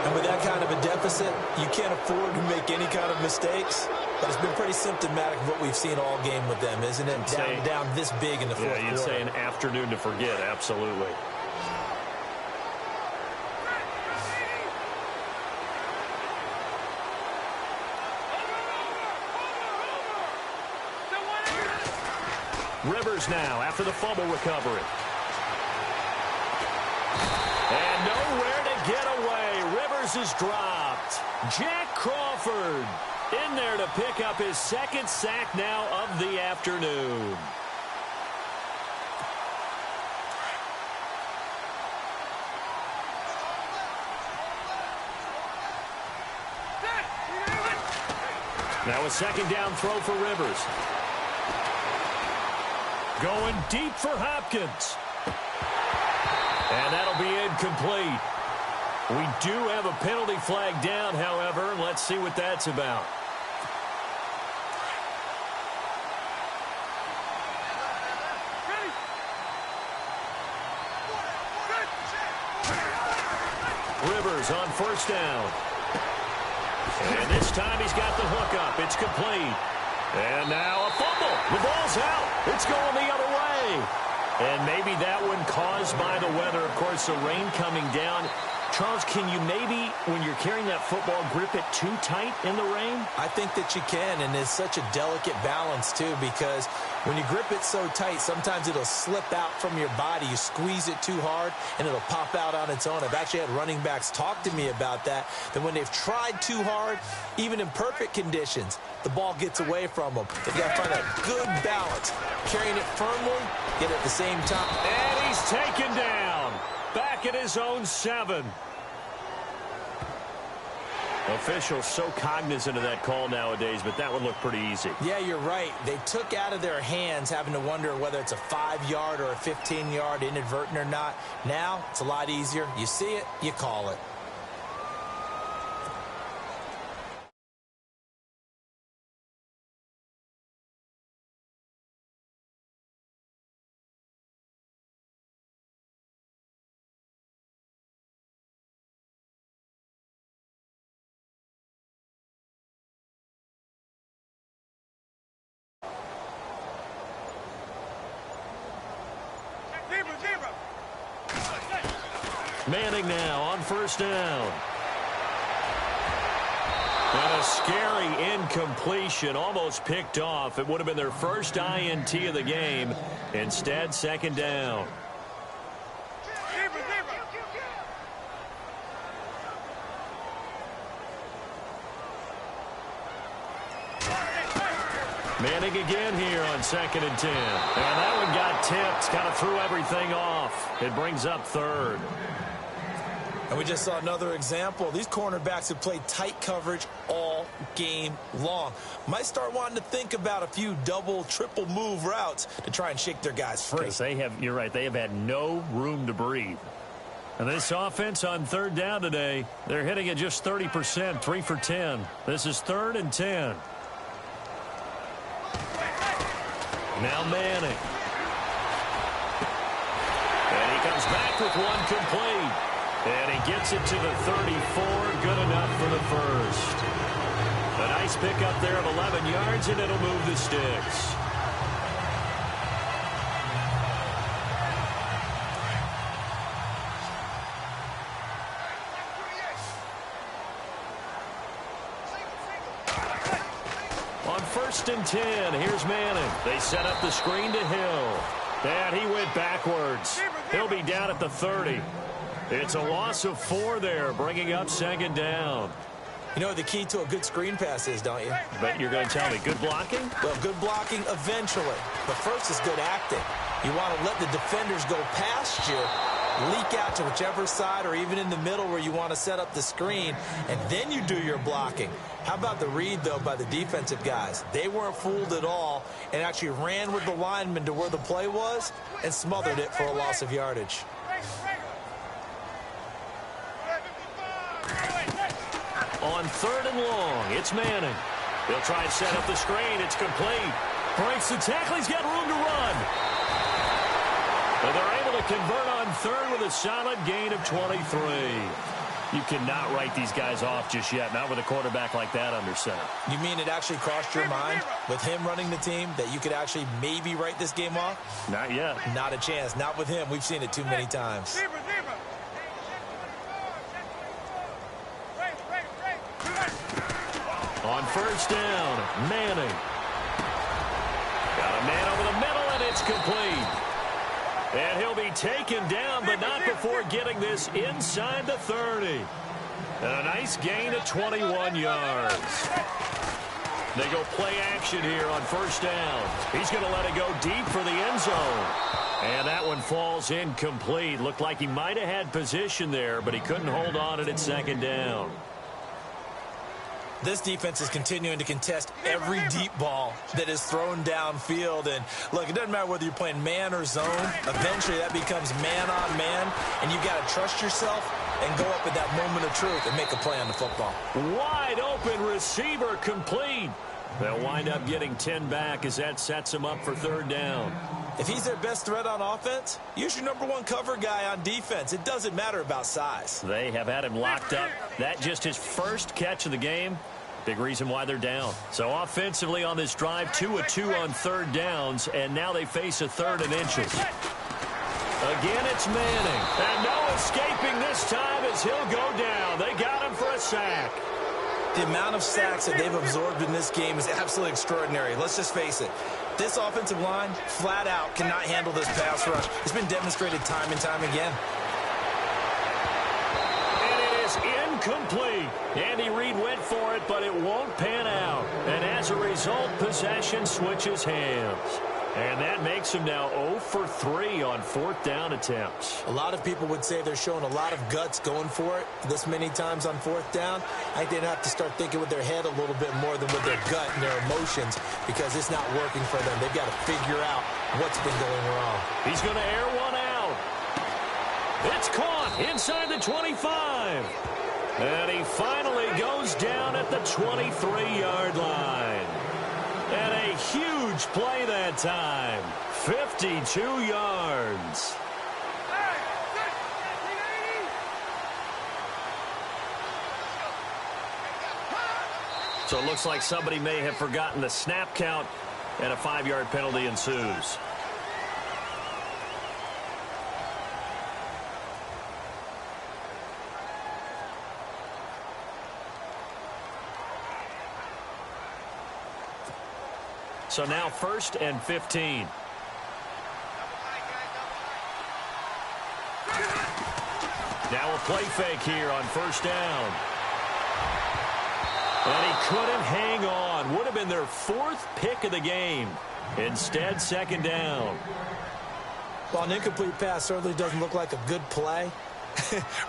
And with that kind of a deficit, you can't afford to make any kind of mistakes. But it's been pretty symptomatic of what we've seen all game with them, isn't it? Down this big in the fourth quarter. Yeah, you'd say an afternoon to forget, absolutely. Rivers now after the fumble recovery. And nowhere to get away. Rivers is dropped. Jack Crawford in there to pick up his second sack now of the afternoon. Now a second down throw for Rivers. Going deep for Hopkins. And that'll be incomplete. We do have a penalty flag down, however. Let's see what that's about. Rivers on first down. And this time he's got the hook up. It's complete. And now a fumble. The ball's out. It's going the other way. And maybe that one caused by the weather. Of course, the rain coming down. Charles, can you maybe, when you're carrying that football, grip it too tight in the rain? I think that you can, and it's such a delicate balance, too, because when you grip it so tight, sometimes it'll slip out from your body. You squeeze it too hard, and it'll pop out on its own. I've actually had running backs talk to me about that when they've tried too hard, even in perfect conditions, the ball gets away from them. They've got to find that good balance, carrying it firmly, yet at the same time. And he's taken down. Back at his own 7. Officials so cognizant of that call nowadays, but that would look pretty easy. Yeah, you're right. They took out of their hands having to wonder whether it's a 5-yard or a 15-yard inadvertent or not. Now, it's a lot easier. You see it, you call it. Manning now on first down. And a scary incompletion, almost picked off. It would have been their first INT of the game. Instead, second down. Manning again here on 2nd and 10. And that one got tipped, kind of threw everything off. It brings up third. And we just saw another example. These cornerbacks have played tight coverage all game long. Might start wanting to think about a few double, triple move routes to try and shake their guys free. Because you're right, they have had no room to breathe. And this offense on third down today, they're hitting at just 30%, 3 for 10. This is 3rd and 10. Now Manning. And he comes back with one complete. And he gets it to the 34. Good enough for the first. A nice pickup there of 11 yards, and it'll move the sticks. On 1st and 10, here's Manning. They set up the screen to Hill. And he went backwards. He'll be down at the 30. It's a loss of 4 there, bringing up 2nd down. You know what the key to a good screen pass is, don't you? But you're going to tell me, good blocking? Well, good blocking eventually. But first is good acting. You want to let the defenders go past you, leak out to whichever side or even in the middle where you want to set up the screen, and then you do your blocking. How about the read, though, by the defensive guys? They weren't fooled at all and actually ran with the lineman to where the play was and smothered it for a loss of yardage. On 3rd and long, it's Manning. He'll try and set up the screen. It's complete. Breaks the tackle. He's got room to run. But they're able to convert on 3rd with a solid gain of 23. You cannot write these guys off just yet, not with a quarterback like that under center. You mean it actually crossed your mind with him running the team that you could actually maybe write this game off? Not yet. Not a chance. Not with him. We've seen it too many times. On 1st down, Manning. Got a man over the middle, and it's complete. And he'll be taken down, but not before getting this inside the 30. And a nice gain of 21 yards. They go play action here on 1st down. He's going to let it go deep for the end zone. And that one falls incomplete. Looked like he might have had position there, but he couldn't hold on it at 2nd down. This defense is continuing to contest every deep ball that is thrown downfield. And, look, it doesn't matter whether you're playing man or zone. Eventually, that becomes man on man, and you've got to trust yourself and go up at that moment of truth and make a play on the football. Wide open receiver complete. They'll wind up getting 10 back as that sets him up for 3rd down. If he's their best threat on offense, use your #1 cover guy on defense. It doesn't matter about size. They have had him locked up. That just his first catch of the game. Big reason why they're down. So offensively on this drive, 2 of 2 on 3rd downs, and now they face a 3rd and inches. Again, it's Manning. And no escaping this time as he'll go down. They got him for a sack. The amount of sacks that they've absorbed in this game is absolutely extraordinary. Let's just face it. This offensive line, flat out, cannot handle this pass rush. It's been demonstrated time and time again. And it is incomplete. Andy Reid went for it, but it won't pan out. And as a result, possession switches hands. And that makes him now 0 for 3 on 4th down attempts. A lot of people would say they're showing a lot of guts going for it this many times on 4th down. I think they'd have to start thinking with their head a little bit more than with their gut and their emotions, because it's not working for them. They've got to figure out what's been going wrong. He's going to air one out. It's caught inside the 25. And he finally goes down at the 23-yard line. And a huge play that time. 52 yards. So it looks like somebody may have forgotten the snap count, and a 5-yard penalty ensues. So now 1st and 15. Now a play fake here on 1st down. And he couldn't hang on. Would have been their 4th pick of the game. Instead, 2nd down. Well, an incomplete pass certainly doesn't look like a good play.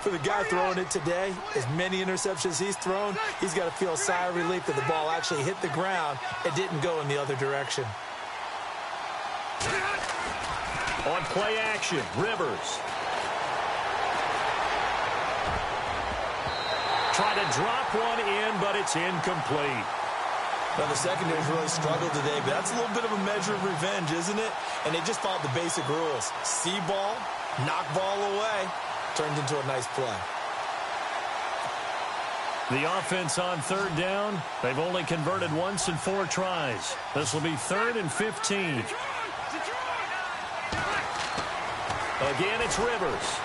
For the guy throwing it today, as many interceptions he's thrown, he's got to feel a sigh of relief that the ball actually hit the ground and didn't go in the other direction. On play action, Rivers. Trying to drop one in, but it's incomplete. Now, the secondary's really struggled today, but that's a little bit of a measure of revenge, isn't it? And they just followed the basic rules. See ball, knock ball away. Turned into a nice play. The offense on 3rd down. They've only converted once in 4 tries. This will be 3rd and 15. Again, it's Rivers.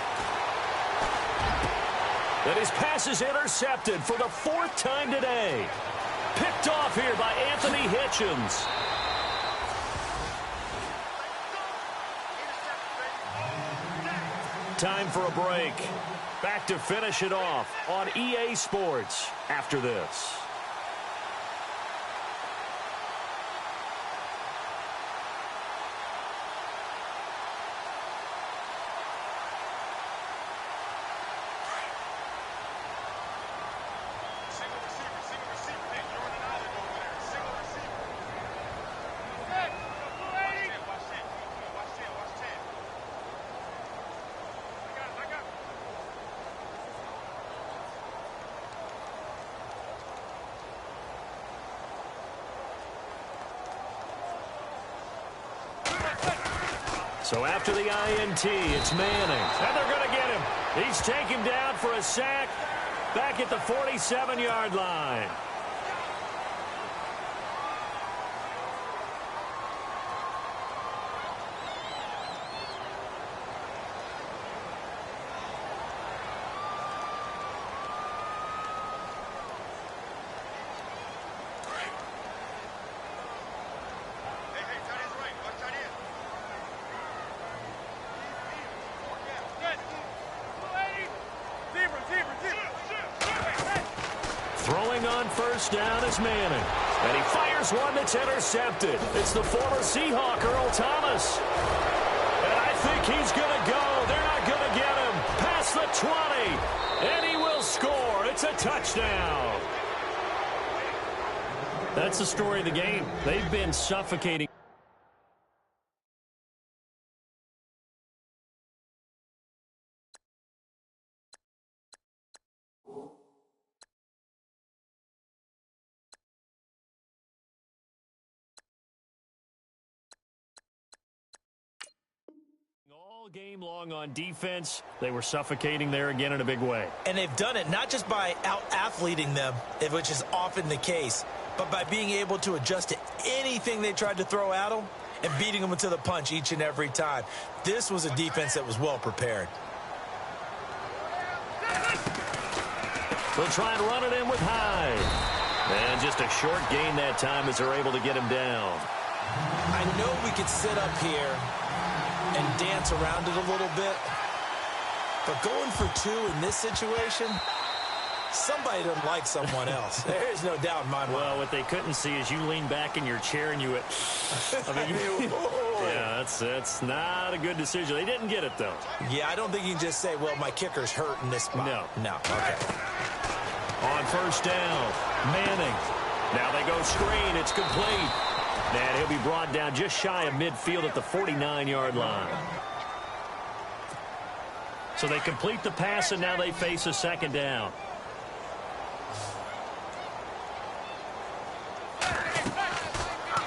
And his pass is intercepted for the 4th time today. Picked off here by Anthony Hitchens. Time for a break. Back to finish it off on EA Sports after this. So after the INT, it's Manning. And they're going to get him. He's taken down for a sack back at the 47-yard line. Throwing on 1st down is Manning. And he fires one that's intercepted. It's the former Seahawk, Earl Thomas. And I think he's going to go. They're not going to get him. Past the 20. And he will score. It's a touchdown. That's the story of the game. They've been suffocating. All game long on defense, they were suffocating there again in a big way. And they've done it not just by out-athleting them, which is often the case, but by being able to adjust to anything they tried to throw at them and beating them to the punch each and every time. This was a defense that was well prepared. They'll try and run it in with Hyde. And just a short gain that time as they're able to get him down. I know we could sit up here and dance around it a little bit, but going for 2 in this situation, Somebody doesn't like someone else. There's no doubt in my mind. Well, what they couldn't see is you lean back in your chair and you went, I mean, yeah, that's not a good decision. They didn't get it, though. Yeah, I don't think you can just say, well, my kicker's hurt in this spot. No. Okay. On first down, Manning. Now they go screen. It's complete. And he'll be brought down just shy of midfield at the 49-yard line. So they complete the pass, and now they face a second down.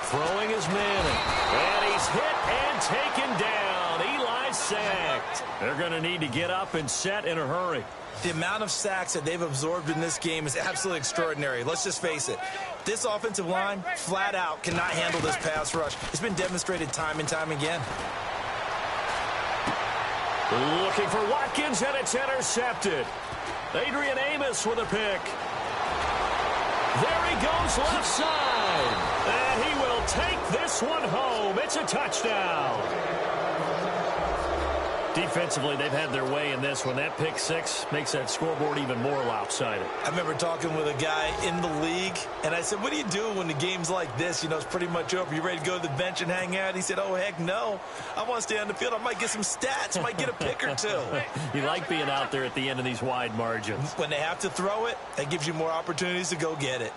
Throwing is Manning. And he's hit and taken down. Eli sacked. They're going to need to get up and set in a hurry. The amount of sacks that they've absorbed in this game is absolutely extraordinary. Let's just face it. This offensive line, flat out, cannot handle this pass rush. It's been demonstrated time and time again. Looking for Watkins, and it's intercepted. Adrian Amos with a pick. There he goes left side. And he will take this one home. It's a touchdown. Defensively, they've had their way in this one. That pick six makes that scoreboard even more lopsided. I remember talking with a guy in the league, and I said, what do you do when the game's like this? You know, it's pretty much over. You ready to go to the bench and hang out? He said, oh, heck no. I want to stay on the field. I might get some stats. Might get a pick or two. You like being out there at the end of these wide margins. When they have to throw it, that gives you more opportunities to go get it.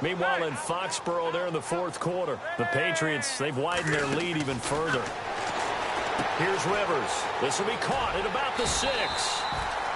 Meanwhile, in Foxborough, they're in the fourth quarter. The Patriots, they've widened their lead even further. Here's Rivers. This will be caught at about the 6.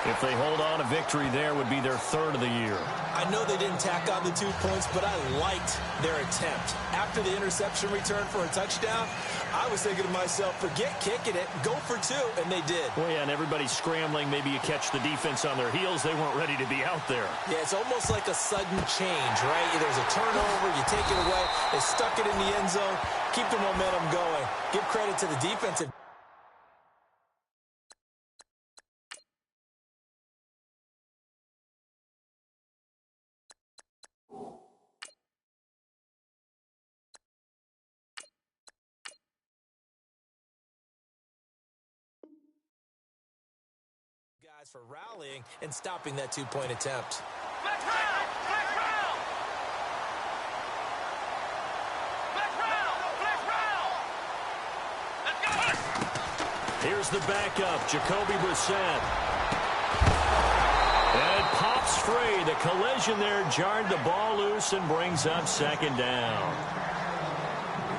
If they hold on, a victory there would be their third of the year. I know they didn't tack on the 2 points, but I liked their attempt. After the interception return for a touchdown, I was thinking to myself, forget kicking it, go for 2, and they did. Well, yeah, and everybody's scrambling. Maybe you catch the defense on their heels. They weren't ready to be out there. Yeah, it's almost like a sudden change, right? There's a turnover, you take it away, they stuck it in the end zone, keep the momentum going. Give credit to the defensive. Guys for rallying and stopping that 2-point attempt. Let's round! Let's round! Let's round! Let's round! Let's go! Here's the backup, Jacoby Brissett. And it pops free. The collision there jarred the ball loose and brings up second down.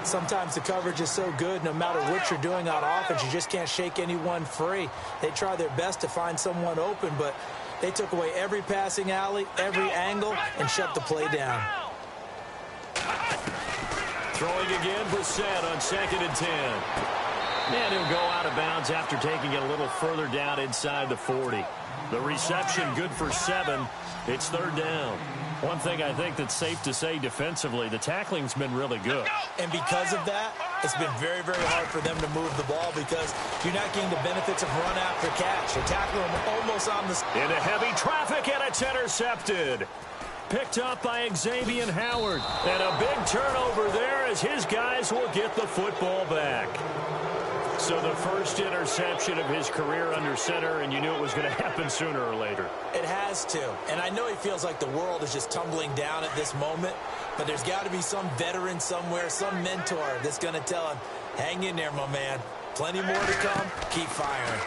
Sometimes the coverage is so good, no matter what you're doing on offense, you just can't shake anyone free. They try their best to find someone open, but they took away every passing alley, every angle, and shut the play down. Throwing again, Brissett on 2nd and 10. And he'll go out of bounds after taking it a little further down inside the 40. The reception good for 7. It's 3rd down. One thing I think that's safe to say defensively, the tackling's been really good. And because of that, it's been very, very hard for them to move the ball because you're not getting the benefits of run after catch. They're tackling them almost on the... Into heavy traffic, and it's intercepted. Picked up by Xavier Howard. And a big turnover there as his guys will get the football back. So the first interception of his career under center, and you knew it was going to happen sooner or later. It has to. And I know he feels like the world is just tumbling down at this moment, but there's got to be some veteran somewhere, some mentor that's going to tell him, hang in there, my man. Plenty more to come. Keep firing.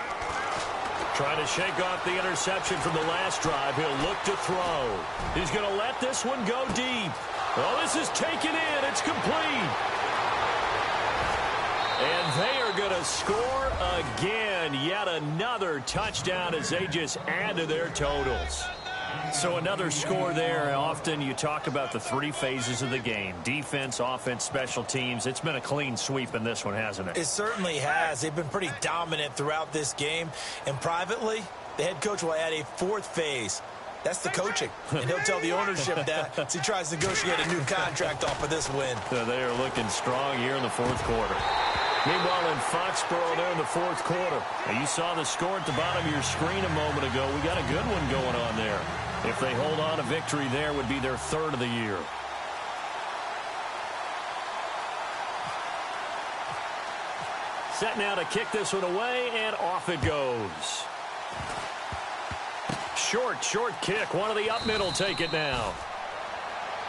Trying to shake off the interception from the last drive. He'll look to throw. He's going to let this one go deep. Oh, this is taken in. It's complete. And they are going to score again. Yet another touchdown as they just add to their totals. So another score there. Often you talk about the 3 phases of the game. Defense, offense, special teams. It's been a clean sweep in this one, hasn't it? It certainly has. They've been pretty dominant throughout this game. And privately, the head coach will add a 4th phase. That's the coaching. And he'll tell the ownership that as he tries to negotiate a new contract off of this win. So they are looking strong here in the 4th quarter. Meanwhile, in Foxborough, they're in the 4th quarter. Now, you saw the score at the bottom of your screen a moment ago. We got a good one going on there. If they hold on, a victory there would be their 3rd of the year. Set now to kick this one away, and off it goes. short kick. One of the up middle take it now.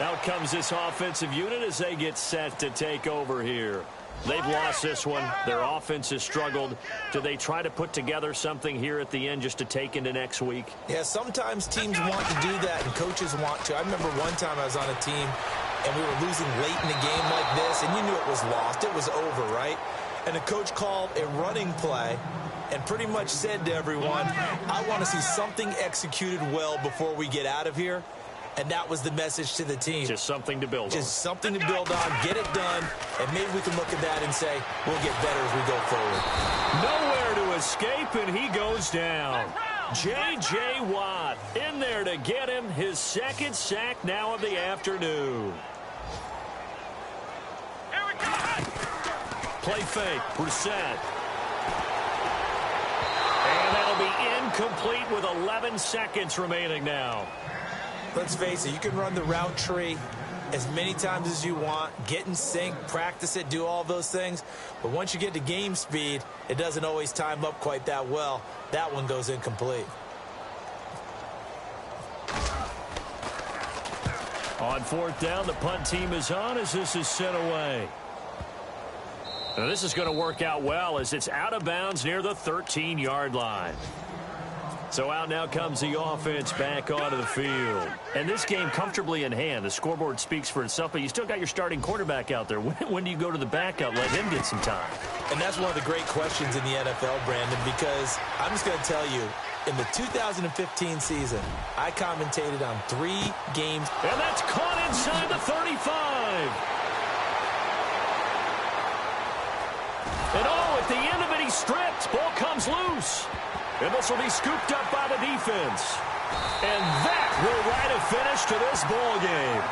Out comes this offensive unit as they get set to take over here. They've lost this one. Their offense has struggled. Do they try to put together something here at the end just to take into next week? Yeah, sometimes teams want to do that and coaches want to. I remember one time I was on a team and we were losing late in a game like this, and you knew it was lost. It was over, right? And the coach called a running play and pretty much said to everyone, I want to see something executed well before we get out of here. And that was the message to the team. Just something to build on. Just something to build on, get it done, and maybe we can look at that and say, we'll get better as we go forward. Nowhere to escape, and he goes down. J.J. Watt in there to get him his second sack now of the afternoon. Here we go. Play fake, Brissett. And that'll be incomplete with 11 seconds remaining now. Let's face it, you can run the route tree as many times as you want, get in sync, practice it, do all those things. But once you get to game speed, it doesn't always time up quite that well. That one goes incomplete. On fourth down, the punt team is on as this is sent away. Now this is going to work out well as it's out of bounds near the 13-yard line. So out now comes the offense back onto the field. And this game comfortably in hand. The scoreboard speaks for itself, but you still got your starting quarterback out there. When do you go to the backup, let him get some time? And that's one of the great questions in the NFL, Brandon, because I'm just going to tell you, in the 2015 season, I commentated on 3 games. And that's caught inside the 35. And at the end of it, he's stripped. Ball comes loose. And this will be scooped up by the defense. And that will write a finish to this ball game.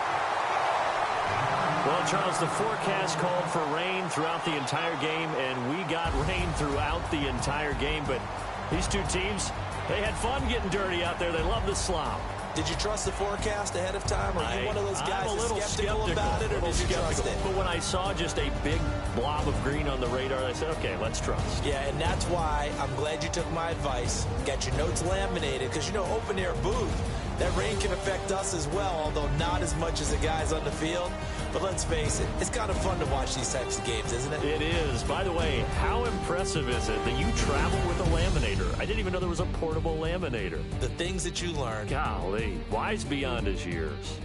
Well, Charles, the forecast called for rain throughout the entire game, and we got rain throughout the entire game. But these two teams, they had fun getting dirty out there. They love the slop. Did you trust the forecast ahead of time? Or are you one of those guys that's skeptical about it, or did you trust it? But when I saw just a big blob of green on the radar, I said, okay, let's trust. Yeah, and that's why I'm glad you took my advice. Got your notes laminated, because, you know, open-air booth, that rain can affect us as well, although not as much as the guys on the field. But let's face it, it's kind of fun to watch these types of games, isn't it? It is. By the way, how impressive is it that you travel with a laminator? I didn't even know there was a portable laminator. The things that you learn. Golly, wise beyond his years.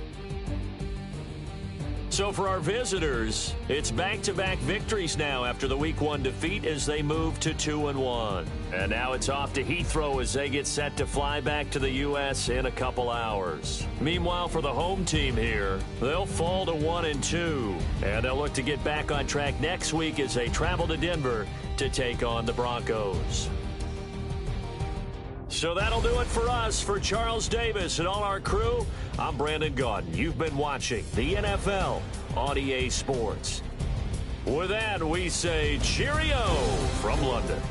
So for our visitors, it's back-to-back victories now after the Week 1 defeat as they move to 2-1. And now it's off to Heathrow as they get set to fly back to the U.S. in a couple hours. Meanwhile, for the home team here, they'll fall to 1-2. And they'll look to get back on track next week as they travel to Denver to take on the Broncos. So that'll do it for us. For Charles Davis and all our crew, I'm Brandon Gaudin. You've been watching the NFL on EA Sports. With that, we say cheerio from London.